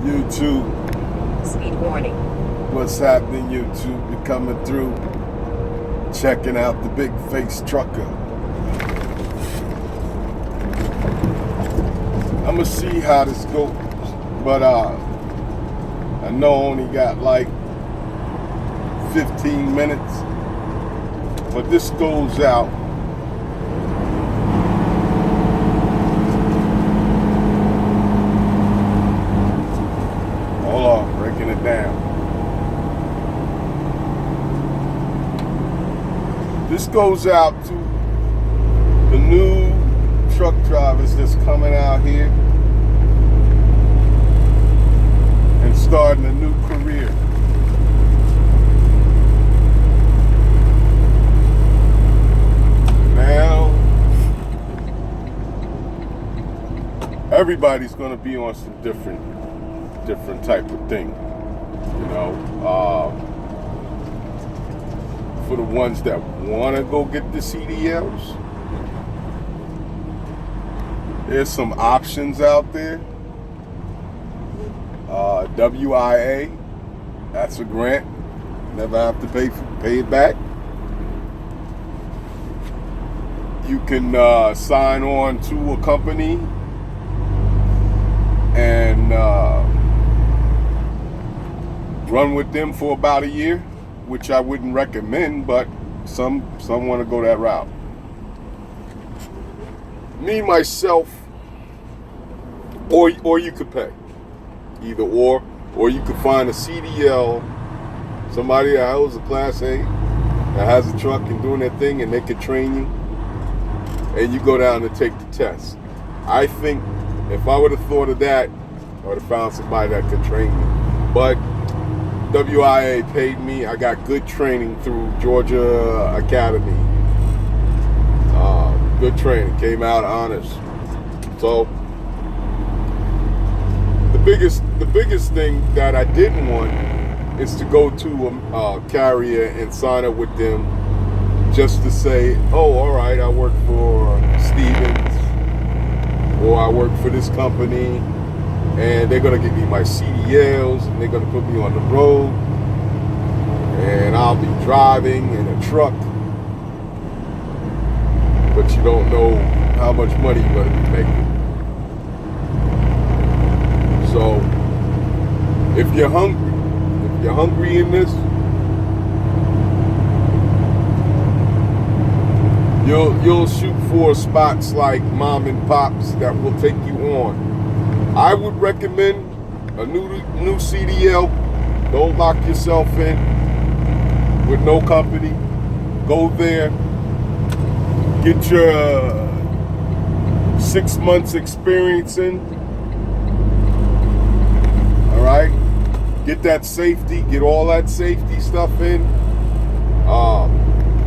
YouTube. Speed warning. What's happening, YouTube? You're coming through, checking out the big face trucker. I'm gonna see how this goes, but I know I only got like 15 minutes, but this goes out. Hold on, breaking it down. This goes out to the new truck drivers that's coming out here and starting a new career. Now, everybody's going to be on some different type of thing, you know. For the ones that want to go get the CDLs, there's some options out there. WIA, that's a grant. Never have to pay it back. You can sign on to a company and run with them for about a year, which I wouldn't recommend, but some want to go that route. Me, myself, or you could pay. Either or you could find a CDL, somebody that owns a Class A, that has a truck and doing their thing, and they could train you, and you go down and take the test. I think if I would have thought of that, I would have found somebody that could train me. But WIA paid me. I got good training through Georgia Academy. Good training. Came out honest. So the biggest thing that I didn't want is to go to a carrier and sign up with them just to say, oh, all right, I work for Stevens, or I work for this company, and they're gonna give me my CDLs, and they're gonna put me on the road, and I'll be driving in a truck, but you don't know how much money you're gonna be making. So if you're hungry in this, you'll shoot for spots like mom and pops that will take you on. I would recommend a new CDL. Don't lock yourself in with no company. Go there, get your 6 months experience in. All right, get that safety, get all that safety stuff in.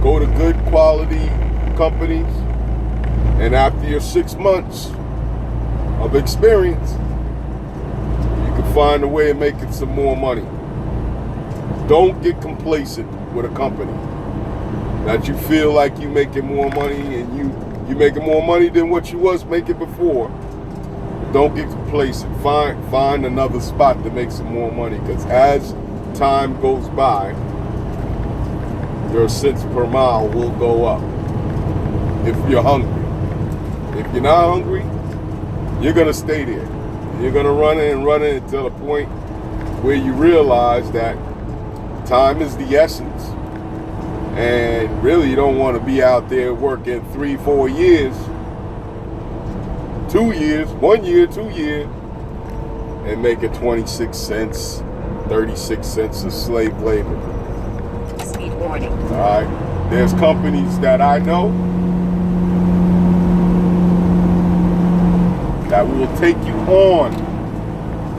Go to good quality companies, and after your 6 months of experience, you can find a way of making some more money. Don't get complacent with a company that you feel like you're making more money, and you making more money than what you was making before. Don't get complacent. Find another spot to make some more money, because as time goes by, your cents per mile will go up if you're hungry. If you're not hungry, you're gonna stay there. You're gonna run it until the point where you realize that time is the essence, and really you don't want to be out there working 3-4 years, 2 years, 1 year, 2 years, and making 26 cents, 36 cents of slave labor. Speed warning. All right, there's companies that I know that will take you on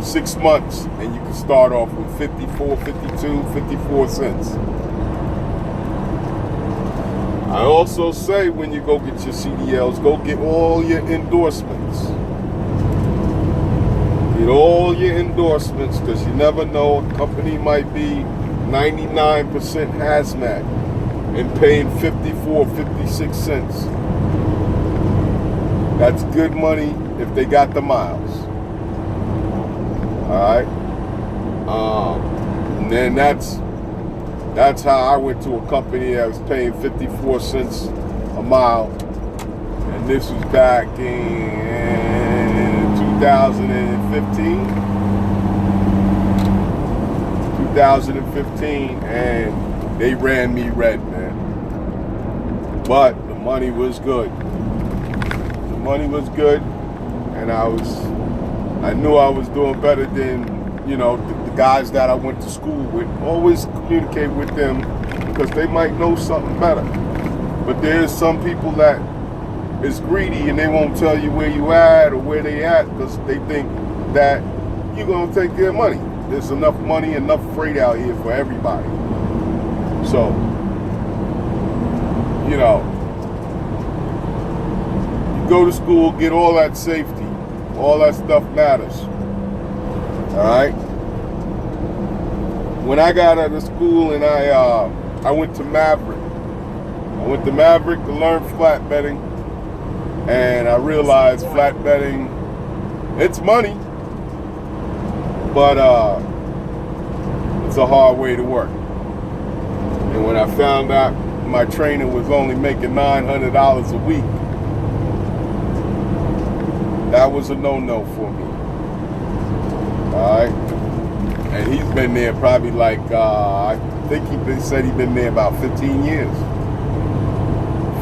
6 months, and you can start off with 54, 52, 54 cents. I also say when you go get your CDLs, go get all your endorsements. Get all your endorsements, because you never know, a company might be 99% hazmat and paying 54, 56 cents. That's good money if they got the miles. All right. then that's how I went to a company that was paying 54 cents a mile. And this was back in 2015. 2015, and they ran me red, man. But the money was good. The money was good, and I knew I was doing better than, you know, the guys that I went to school with. Always communicate with them because they might know something better. But there's some people that is greedy and they won't tell you where you at or where they at because they think that you're gonna take their money. There's enough money, enough freight out here for everybody. So, you know, you go to school, get all that safety. All that stuff matters. All right? When I got out of school and I went to Maverick. I went to Maverick to learn flatbedding. And I realized flatbedding, it's money. But it's a hard way to work. And when I found out my trainer was only making $900 a week, that was a no-no for me. Alright? And he's been there probably like, I think he said he'd been there about 15 years.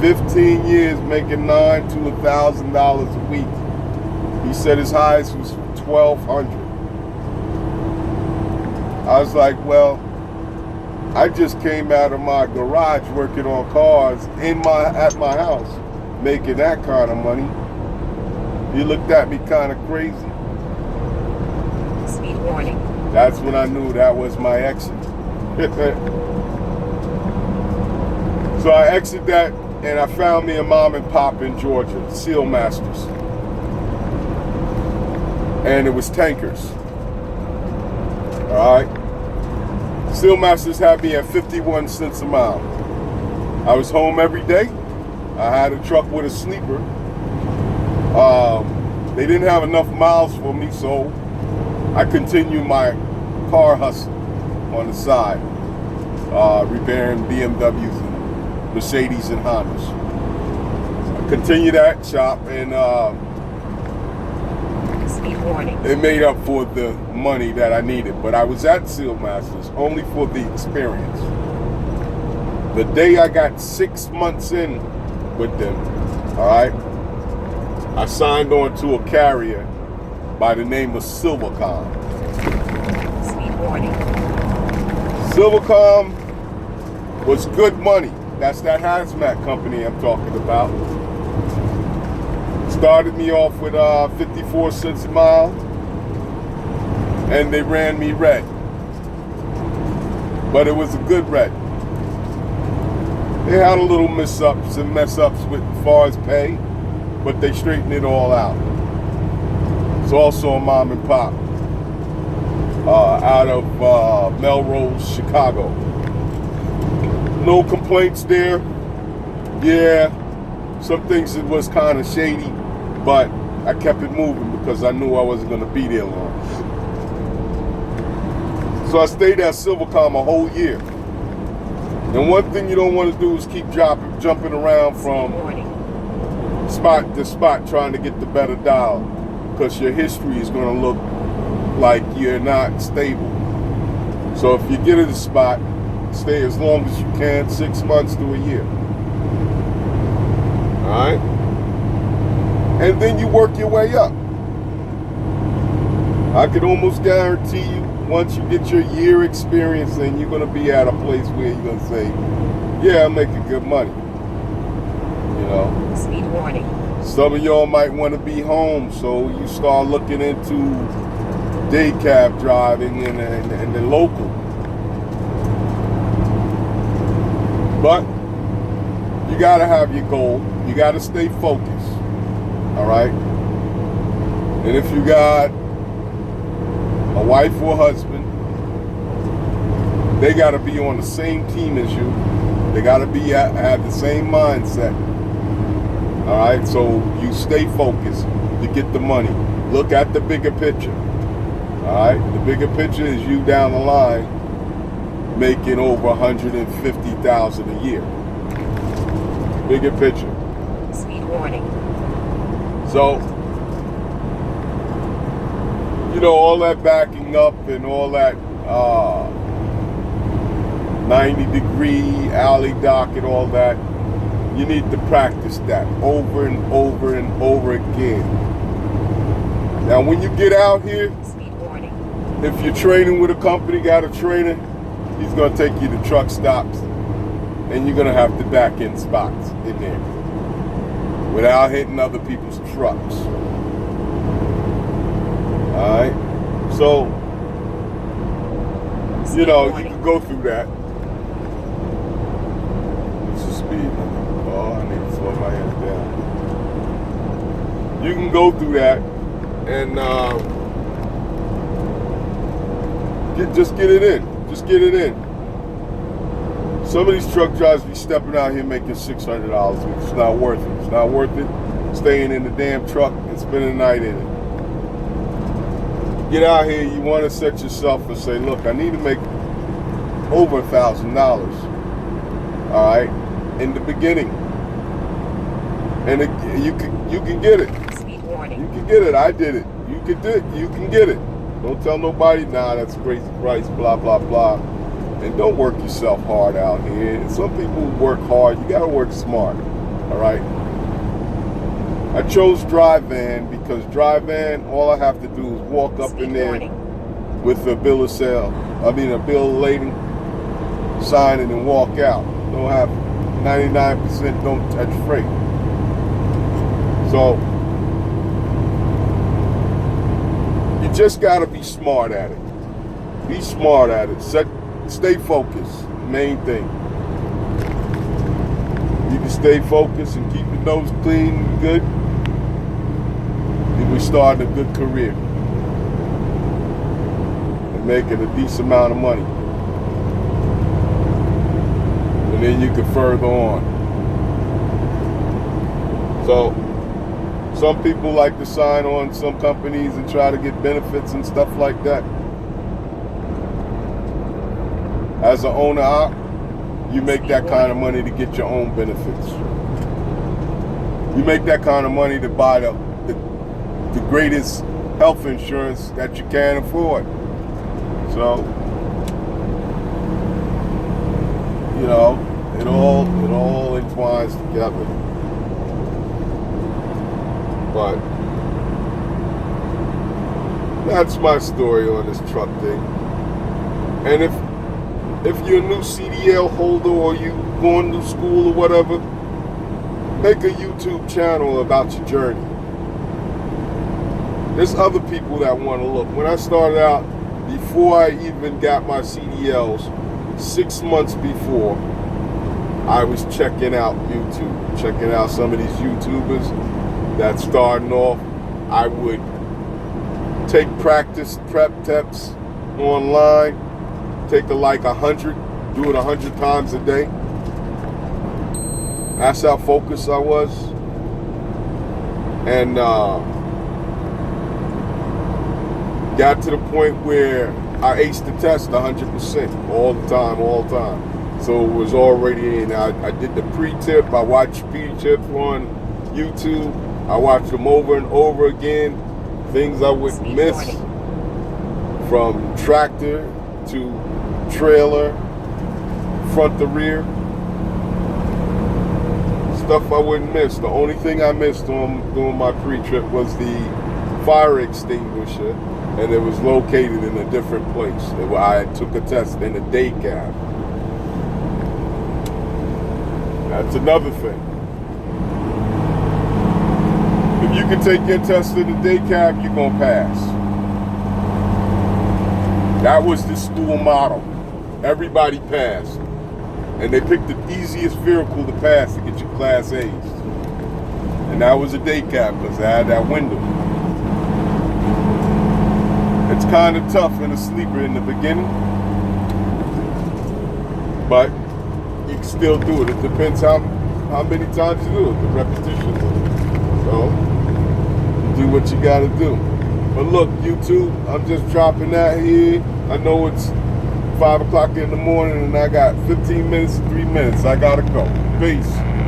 15 years making $900 to $1,000 a week. He said his highest was $1,200. I was like, well, I just came out of my garage working on cars at my house, making that kind of money. He looked at me kind of crazy. Speed warning. That's when I knew that was my exit. So I exited that and I found me a mom and pop in Georgia, Seal Masters. And it was tankers. All right. Seal Masters had me at 51 cents a mile. I was home every day. I had a truck with a sleeper. They didn't have enough miles for me, so I continued my car hustle on the side, repairing BMWs and Mercedes and Hondas. I continued that shop, and Speed warning. it made up for the money that I needed. But I was at Seal Masters only for the experience. The day I got 6 months in with them, all right, I signed on to a carrier by the name of Silvercom. Speed warning. Silvercom was good money. That's that hazmat company I'm talking about. Started me off with 54 cents a mile, and they ran me red. But it was a good red. They had a little mess-ups with as far as pay, but they straightened it all out. It's also a mom and pop out of Melrose, Chicago. No complaints there. Yeah, some things it was kind of shady, but I kept it moving because I knew I wasn't going to be there long. So I stayed at Silvercom a whole year. And one thing you don't want to do is keep jumping around from spot to spot trying to get the better dollar, because your history is going to look like you're not stable. So if you get at a spot, stay as long as you can, 6 months to a year. Alright? And then you work your way up. I could almost guarantee you, once you get your year experience, then you're going to be at a place where you're going to say, yeah, I'm making good money. You know? Speed warning. Some of y'all might want to be home, so you start looking into day cab driving and the local. But you got to have your goal. You got to stay focused. All right? And if you got a wife or husband, they got to be on the same team as you. They got to be have the same mindset. All right, so you stay focused to get the money. Look at the bigger picture. All right, the bigger picture is you down the line making over 150,000 a year. Bigger picture. Speed warning. So, you know, all that backing up and all that 90-degree alley dock and all that, you need to practice that over and over and over again. Now, when you get out here, Speed warning. if you're training with a company, got a trainer, he's going to take you to truck stops, and you're going to have to back in spots in there without hitting other people's trucks. All right? So, you know, you can go through that. What's the speed limit? Oh, I need to slow my head down. You can go through that and just get it in. Just get it in. Some of these truck drivers be stepping out here making $600, which is not worth it. It's not worth it staying in the damn truck and spending the night in it. Get out here, you want to set yourself and say, look, I need to make over $1,000, all right, in the beginning. And you can get it. Speed warning. You can get it. I did it. You can do it. You can get it. Don't tell nobody, nah, that's a crazy price, blah, blah, blah. And don't work yourself hard out here. Some people work hard. You got to work smart, all right? I chose dry van because dry van, all I have to do is walk up in there with a bill of sale. I mean, a bill of lading, sign it and walk out. Don't have 99% don't touch freight. So, you just got to be smart at it. Be smart at it. Stay focused. Main thing. You can stay focused and keep your nose clean and good. You'll be starting a good career and making a decent amount of money. And then you can further on. So, some people like to sign on some companies and try to get benefits and stuff like that. As an owner op, you make that kind of money to get your own benefits. You make that kind of money to buy the greatest health insurance that you can afford. So, you know, it all entwines together. But that's my story on this truck thing. And if you're a new CDL holder or you going to school or whatever, make a YouTube channel about your journey. There's other people that want to look. When I started out, before I even got my CDLs, 6 months before, I was checking out YouTube, checking out some of these YouTubers that's starting off. I would take practice prep tips online, take like 100, do it 100 times a day. That's how focused I was. And got to the point where I aced the test 100% all the time. So it was already in. I did the pre-tip. I watched pre-tips on YouTube. I watched them over and over again. Things I would miss, from tractor to trailer, front to rear. Stuff I wouldn't miss. The only thing I missed doing my pre-trip was the fire extinguisher, and it was located in a different place. I took a test in a day cab. That's another thing. If you can take your test in the day cab, you're going to pass. That was the school model. Everybody passed. And they picked the easiest vehicle to pass to get your Class A's. And that was a day cab because I had that window. It's kind of tough in a sleeper in the beginning, but you can still do it. It depends how many times you do it, the repetition. So, you do what you gotta do. But look, YouTube, I'm just dropping that here. I know it's 5 o'clock in the morning and I got 15 minutes and 3 minutes. I gotta go. Peace.